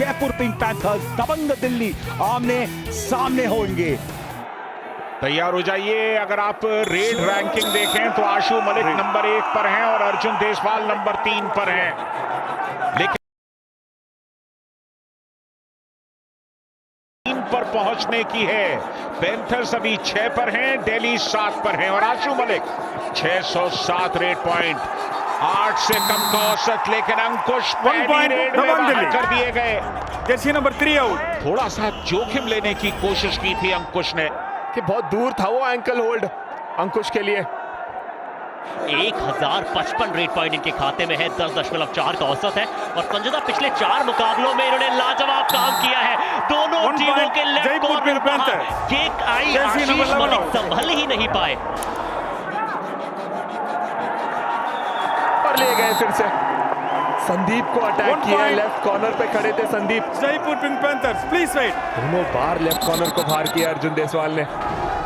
Jaipur Pink panthers दबंग दिल्ली आमने सामने होंगे। तैयार हो जाइए। अगर आप रेड रैंकिंग देखें तो आशु मलिक नंबर 1 पर हैं और अर्जुन देसवाल नंबर 3 पर हैं, लेकिन पर पहुंचने की है। पैंथर्स अभी 6 पर हैं, दिल्ली 7 पर हैं और आशु मलिक 607 रेड पॉइंट, 8 से कम का औसत, लेकिन अंकुश पहली रेड में बाहर कर दिए गए। Jersey number 3 out. थोड़ा सा जोखिम लेने की कोशिश की थी अंकुश ने कि बहुत दूर था वो एंकल होल्ड अंकुश के लिए। 1055 रेड पॉइंट इनके खाते में है, 10.4 का औसत है और संजय दा पिछले 4 मुकाबलों में इन्होंने लाजवाब काम किया है। दोनों टीमों के लेफ्ट कॉर्नर पर किक आई, आशीष मलिक संभल ही नहीं पाए और ले गए फिर से। संदीप को अटैक किया, लेफ्ट कॉर्नर पे खड़े थे Sandeep. Jaipur Pink Panthers please wait. दोनों बार लेफ्ट कॉर्नर को बाहर किया अर्जुन देसवाल ने।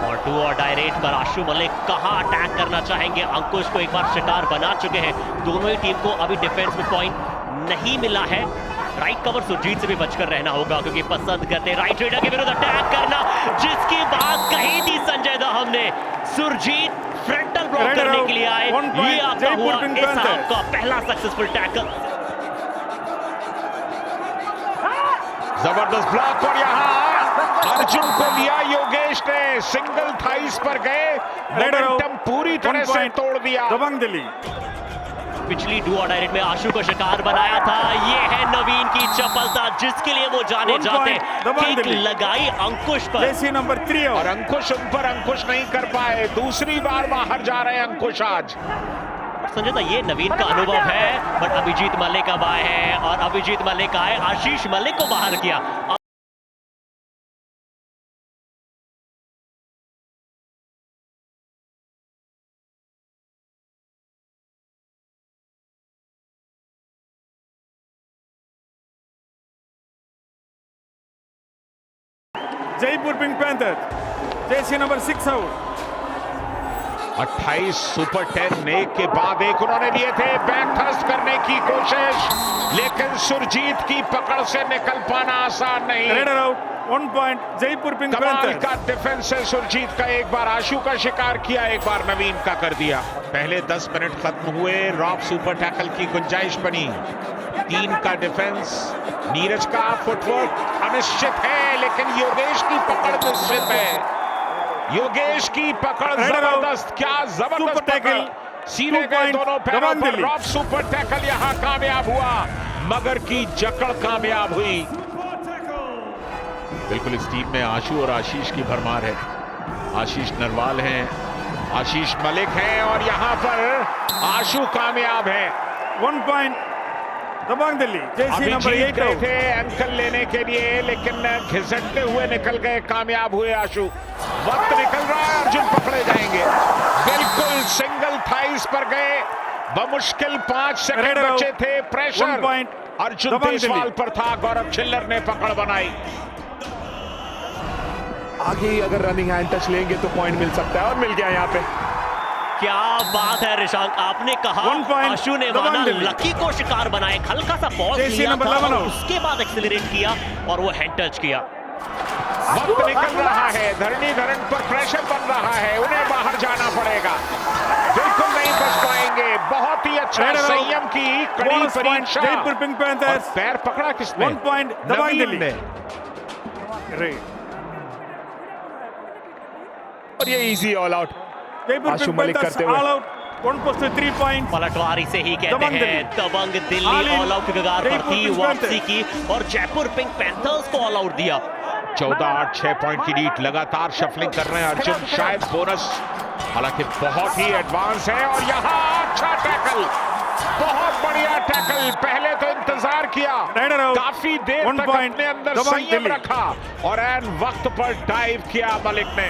और डू और डाई रेड पर आशु मलिक कहां अटैक करना चाहेंगे। अंकुश को एक बार शिकार बना चुके हैं। दोनों ही टीम को अभी डिफेंस में पॉइंट नहीं मिला है। राइट कवर सुरजीत से भी बचकर रहना होगा क्योंकि पसंद करते हैं राइट रेडर के विरुद्ध अटैक करना, जिसकी बात कही थी संजय दा हमने। सुरजीत फ्रंटल ब्लॉक करने के लिए आए, ये आपका हुआ इस हाफ का पहला सक्सेसफुल टैकल। जबरदस्त ब्लॉक और यहां अर्जुन को लिया योगेश ने, सिंगल थाइस पर गए, मोमेंटम पूरी तरह से तोड़ दिया। दबंग दिल्ली पिछली डू और डायरेक्ट में आशु को शिकार बनाया था। ये है नवीन की चपलता जिसके लिए वो जाने जाते। किक लगाई अंकुश पर। जर्सी नंबर 3 और अंकुश उन पर अंकुश नहीं कर पाए, दूसरी बार बाहर जा रहे हैं अंकुश आज। संजय दा ये नवीन का अनुभव है, बट अभिजीत मलिक अब आए हैं और अभिजीत मलिक आए, आशीष मलिक को बाहर किया। Jaipur pink panther Jersey number 6 out. 28 super 10 एक के बाद एक उन्होंने लिए थे, बैकथ्रस्ट करने की कोशिश, लेकिन सुरजीत की पकड़ से निकल पाना आसान नहीं। Raider out 1 point Jaipur pink कमाल पैंथर का डिफेंस है सुरजीत का। एक बार आशु का शिकार किया, एक बार नवीन का कर दिया। पहले 10 मिनट खत्म हुए, रॉक सुपर टैकल की गुंजाइश बनी। 3 का डिफेंस, नीरज का फुटवर्क अनिश्चित है, लेकिन योगेश की पकड़ निश्चित है। योगेश की पकड़ जबरदस्त, क्या जबरदस्त टैकल, सीधे गए दोनों पैरों पर। रॉक सुपर टैकल यहां कामयाब हुआ, मगर की जकड़ कामयाब हुई। बिल्कुल इस टीम में आशु और आशीष की भरमार है। आशीष नरवाल हैं, आशीष मलिक हैं और यहां पर आशु कामयाब है। 1 point Dabang Delhi. Jersey number 8 गए थे एंकल लेने के लिए, लेकिन घिसटते हुए निकल गए, कामयाब हुए आशु। वक्त निकल रहा है, अर्जुन पकड़े जाएंगे। बिल्कुल सिंगल थाइस पर गए, बमुश्किल 5 सेकंड बचे थे। प्रेशर अर्जुन देसवाल पर था, गौरव छिल्लर ने पकड़ बनाई। आगे ही अगर रनिंग हैंड टच लेंगे तो पॉइंट मिल सकता है और मिल गया यहाँ पे। क्या बात है रिशांक, आपने कहा आशु ने माना लकी को शिकार बनाए, हल्का सा पॉज लिया था और उसके बाद एक्सेलरेट किया और वो हैंड टच किया। वक्त निकल रहा है, धरणीधरन पर प्रेशर बन रहा है, उन्हें बाहर जाना पड़ेगा, बिल्कुल नहीं बच पाएंगे। बहुत ही अच्छा संयम की कड़ी परीक्षा। जयपुर पिंक पैंथर्स पैर पकड़ा किसने? 1 पॉइंट दबंग दिल्ली। और ये इजी ऑल आउट जयपुर आशु पिंक मलिक पैंथर्स करते हुए। All out 1+3 point. पलटवारी से ही कहते हैं, दबंग दिल्ली ऑल आउट कगार पर थी, वापसी की और जयपुर पिंक पैंथर्स को ऑल आउट दिया। 14-8 6 पॉइंट की लीड, लगातार शफलिंग कर रहे हैं अर्जुन, शायद बोनस, हालांकि बहुत ही एडवांस है। और यहाँ अच्छा टैकल, बहुत बढ़िया टैकल, पहले तो इंतजार किया, काफी देर तक अपने अंदर संयम रखा और एन वक्त पर डाइव किया मलिक ने।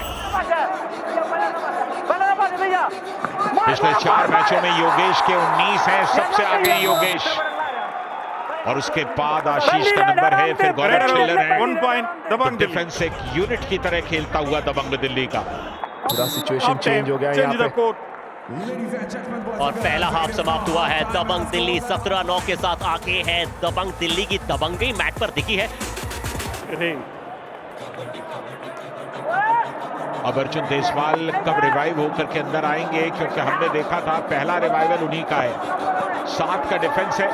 पिछले 4 मैचों में योगेश के 19 हैं, सबसे आगे योगेश, और उसके बाद आशीष का नंबर है, फिर गौरव छिल्लर है। 1 पॉइंट दबंग डिफेंस एक यूनिट की तरह खेलता हुआ दबंग दिल्ली का। पूरा सिचुएशन चेंज हो गया यहाँ पे। और पहला हाफ समाप्त हुआ है। दबंग दिल्ली 17-9 के साथ आगे है। दबंग दिल्ली की दबंगी मैट पर दिखी है। अब अर्जुन देसवाल कब रिवाइव होकर के अंदर आएंगे, क्योंकि हमने देखा था पहला रिवाइवल उन्हीं का है। 7 का डिफेंस है।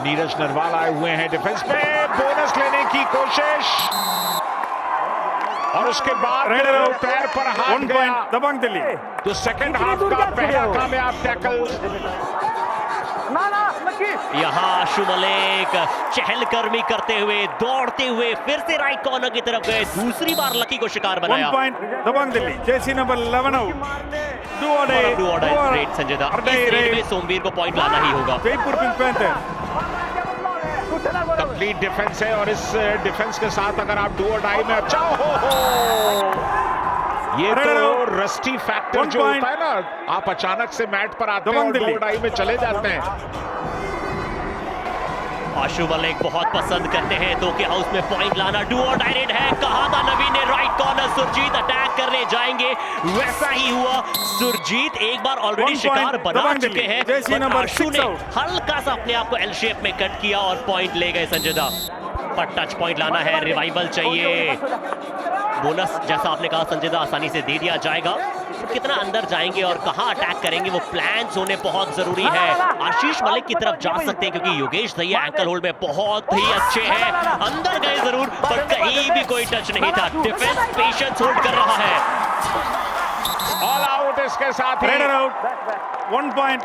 नीरज नरवाल आए हुए हैं डिफेंस पे, बोनस लेने की कोशिश और उसके बाद पैर पर हाथ गया। दबंग दिल्ली। तो सेकंड हाफ का पहला कामयाब टैकल। यहाँ आशु मलिक चहलकदमी करते हुए दौड़ते हुए फिर से राइट कॉर्नर की तरफ गए। दूसरी बार लकी को शिकार बनाया। 1 point Dabang Delhi. Jersey number 11 out. Do or die raid Sanjay दा। इस रेड में सोमवीर को पॉइंट लाना ही होगा। Jaipur pink panther complete defence है और इस डिफेंस के साथ अगर आप डू और डाई में अच्छा हो ये तो रस्टी फैक्टर जो होता है ना, आप अचानक से मैट पर आते हैं और डू और डाई में चले जाते हैं। आशु मलिक बहुत पसंद करते हैं दो के हाउस में पॉइंट लाना। डू और डाई रेड है। कहा था नवीन ने राइट कॉर्नर। सुरजीत अटैक करने जाएंगे, वैसा ही हुआ। सुरजीत एक बार ऑलरेडी शिकार बना चुके हैं। आशु ने हल्का सा अपने आप को एल शेप में कट किया और पॉइंट ले गए संजय दा। पर टच पॉइंट लाना है, रिवाइवल चाहिए। बोनस जैसा आपने कहा संजय दा आसानी से दे दिया जाएगा। कितना अंदर जाएंगे और कहां अटैक करेंगे वो प्लान्स होने बहुत जरूरी है। आशीष मलिक की तरफ जा सकते हैं क्योंकि योगेश दहिया एंकल होल्ड में बहुत ही अच्छे हैं। अंदर गए जरूर पर कहीं भी कोई टच नहीं था। डिफेंस पेशेंस होल्ड कर रहा है। ऑल आउट इसके साथ ही 1 पॉइंट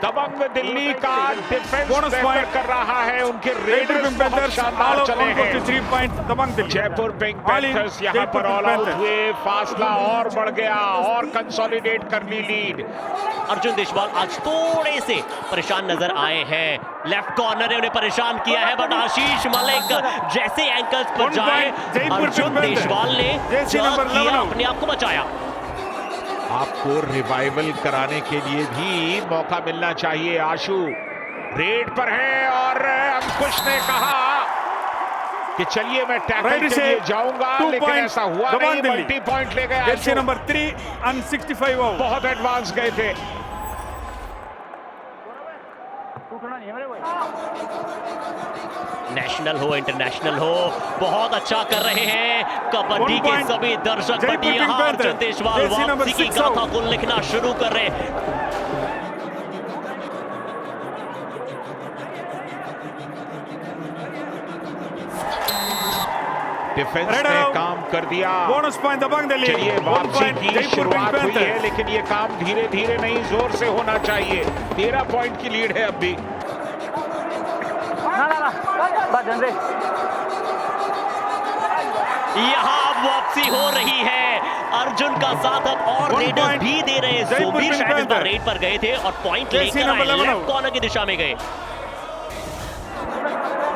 दबंग दिल्ली का डिफेंस बेहतर कर रहा है। उनके रेडर्स बहुत शानदार चले हैं। 3 point Dabang Delhi. Jaipur Pink panthers यहां पर ऑल आउट हुए। फासला और बढ़ गया और कंसोलिडेट कर ली लीड। अर्जुन देशवाल आज थोड़े से परेशान नजर आए हैं। लेफ्ट कॉर्नर ने उन्हें परेशान किया है बट आशीष मलिक जैसे एंकल्स पर जाए अर्जुन देशवाल ने अपने आप को बचाया। आपको रिवाइवल कराने के लिए भी मौका मिलना चाहिए। आशु रेड पर है और अंकुश ने कहा कि चलिए मैं टैकल के लिए जाऊंगा, लेकिन ऐसा हुआ नहीं। मल्टी पॉइंट ले गए। Jersey number 3 and 65 out. बहुत एडवांस गए थे। नेशनल हो इंटरनेशनल हो बहुत अच्छा कर रहे हैं कबड्डी के सभी दर्शक। बट यहाँ अर्जुन देशवाल वापसी की गाथा को लिखना शुरू कर रहे हैं। डिफेंस ने काम कर दिया। Bonus point Dabang Delhi. चलिए वापसी की शुरुआत हुई है, लेकिन ये काम धीरे धीरे नहीं जोर से होना चाहिए। 13 पॉइंट की लीड है अब भी। यहाँ वापसी हो रही है। अर्जुन का साथ अब और रेडर्स भी दे रहे हैं। सोमवीर शायद इस बार रेड पर गए थे और पॉइंट लेकर आए, लेफ्ट कॉर्नर की दिशा में गए।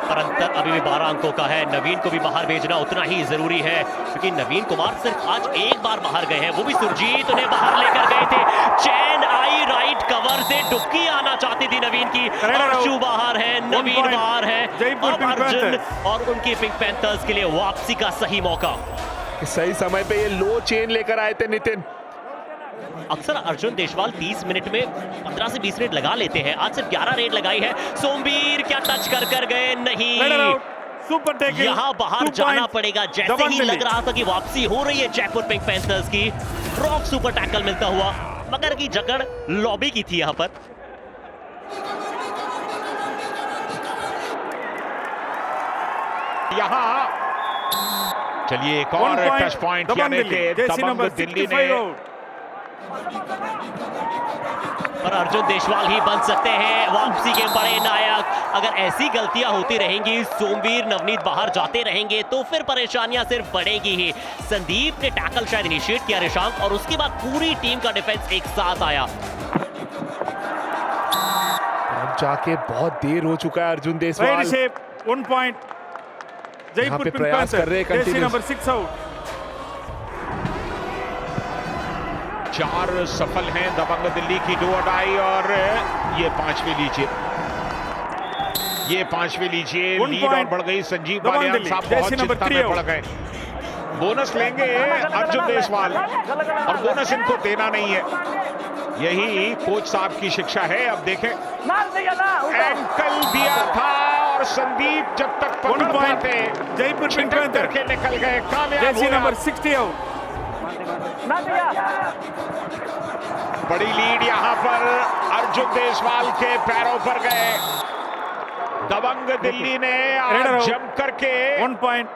पर अंतर अभी भी 12 अंकों का है। नवीन को भी बाहर भेजना उतना ही जरूरी है क्योंकि नवीन कुमार सिर्फ आज एक बार बाहर गए हैं, वो भी सुरजीत उन्हें बाहर लेकर गए थे। चैन आई राइट कवर से डुबकी आना चाहती थी नवीन की। आशु बाहर है, नवीन बाहर है। अब अर्जुन और उनकी पिंक पैंथर्स के लिए वापसी का सही मौका। सही समय पे ये लो चेन लेकर आए थे नितिन। अक्सर अर्जुन देशवाल 30 मिनट में 15 से 20 रेड लगा लेते हैं। आज सिर्फ 11 रेड लगाई है। सोमवीर क्या टच कर गए? नहीं, सुपर टैकल। यहाँ बाहर जाना पड़ेगा। जैसे ही लग रहा था कि वापसी हो रही है जयपुर पिंक पैंथर्स की, रॉक सुपर टैकल मिलता हुआ। मगर की जगड़ लॉबी की थी यहाँ पर। यहाँ चलिए एक और टच पॉइंट यानी कि दबंग दिल्ली ने। पर अर्जुन देशवाल ही बन सकते हैं वापसी के बड़े नायक। अगर ऐसी गलतियां होती रहेंगी, सोमवीर नवनीत बाहर जाते रहेंगे तो फिर परेशानियां सिर्फ बढ़ेगी ही। संदीप ने टैकल शायद इनिशिएट किया ऋषांक और उसके बाद पूरी टीम का डिफेंस एक साथ आया। अब जाके बहुत देर हो चुका है अर्जुन देशवाल। 1 पॉइंट जयपुर पिंक प्रयास कर रहे हैं। Jersey number 6 out. 4 सफल हैं दबंग दिल्ली की डू और डाई और ये 5वीं लीजिए। ये 5वीं लीजिए। लीड और बढ़ गई। संजीव बालियान साहब बहुत चिंता में पड़ गए। बोनस लेंगे अर्जुन देसवाल और बोनस इनको देना नहीं है। यही कोच साहब की शिक्षा है। अब देखें, एंकल दिया था और संदीप जब तक पकड़ पाते जयपुर पिंक पैंथर के निकल गए, कामयाब जर्सी हुआ। Number 60 out. बड़ी लीड यहां पर अर्जुन देसवाल के पैरों पर गए। दबंग दिल्ली ने आज जम करके 1 पॉइंट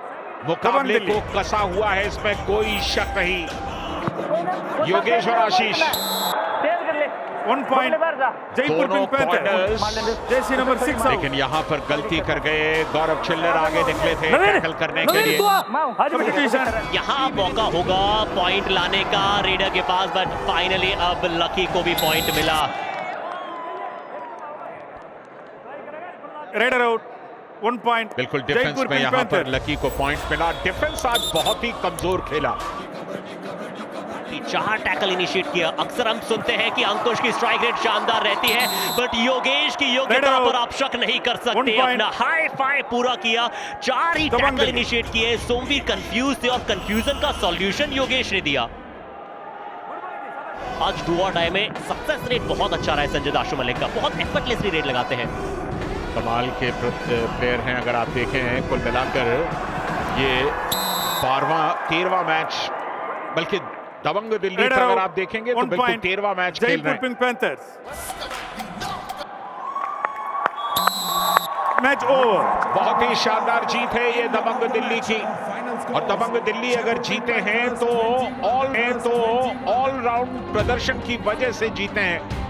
मुकाबले को कसा हुआ है, इसमें कोई शक नहीं। योगेश और आशीष 1 पॉइंट जयपुर दोनों pink panther corners, Jersey number 6 out. लेकिन यहां पर गलती कर गए। गौरव चिल्लर आगे निकले थे टैकल करने के लिए। यहाँ मौका होगा पॉइंट लाने का रेडर के पास, बट फाइनली अब लकी को भी पॉइंट मिला। रेडर आउट 1 पॉइंट बिल्कुल डिफेंस में यहां पर लकी को पॉइंट मिला। डिफेंस आज बहुत ही कमजोर खेला। 4 टैकल इनिशिएट किया। अक्सर हम सुनते हैं कि अंकुश की स्ट्राइक रेट शानदार रहती है, बट योगेश की योग्यता पर आप शक नहीं कर सकते। अपना हाई फाई पूरा किया, 4 ही टैकल इनिशिएट किए। सोमवीर कंफ्यूज थे और कंफ्यूजन का सॉल्यूशन योगेश ने दिया। आज डू और डाई में सक्सेस रेट बहुत अच्छा रहा है संजय दाशु मलिक का, बहुत एफर्टलेसली रेट लगाते हैं। कमाल के प्लेयर हैं। अगर आप देखें कुल मिलाकर ये 13वां मैच, बल्कि दबंग दिल्ली पर अगर आप देखेंगे तो बिल्कुल 13वां मैच खेल रहे हैं। Pink panthers match over. बहुत ही शानदार जीत है ये दबंग दिल्ली की, और दबंग दिल्ली अगर जीते हैं तो ऑल राउंड प्रदर्शन की वजह से जीते हैं।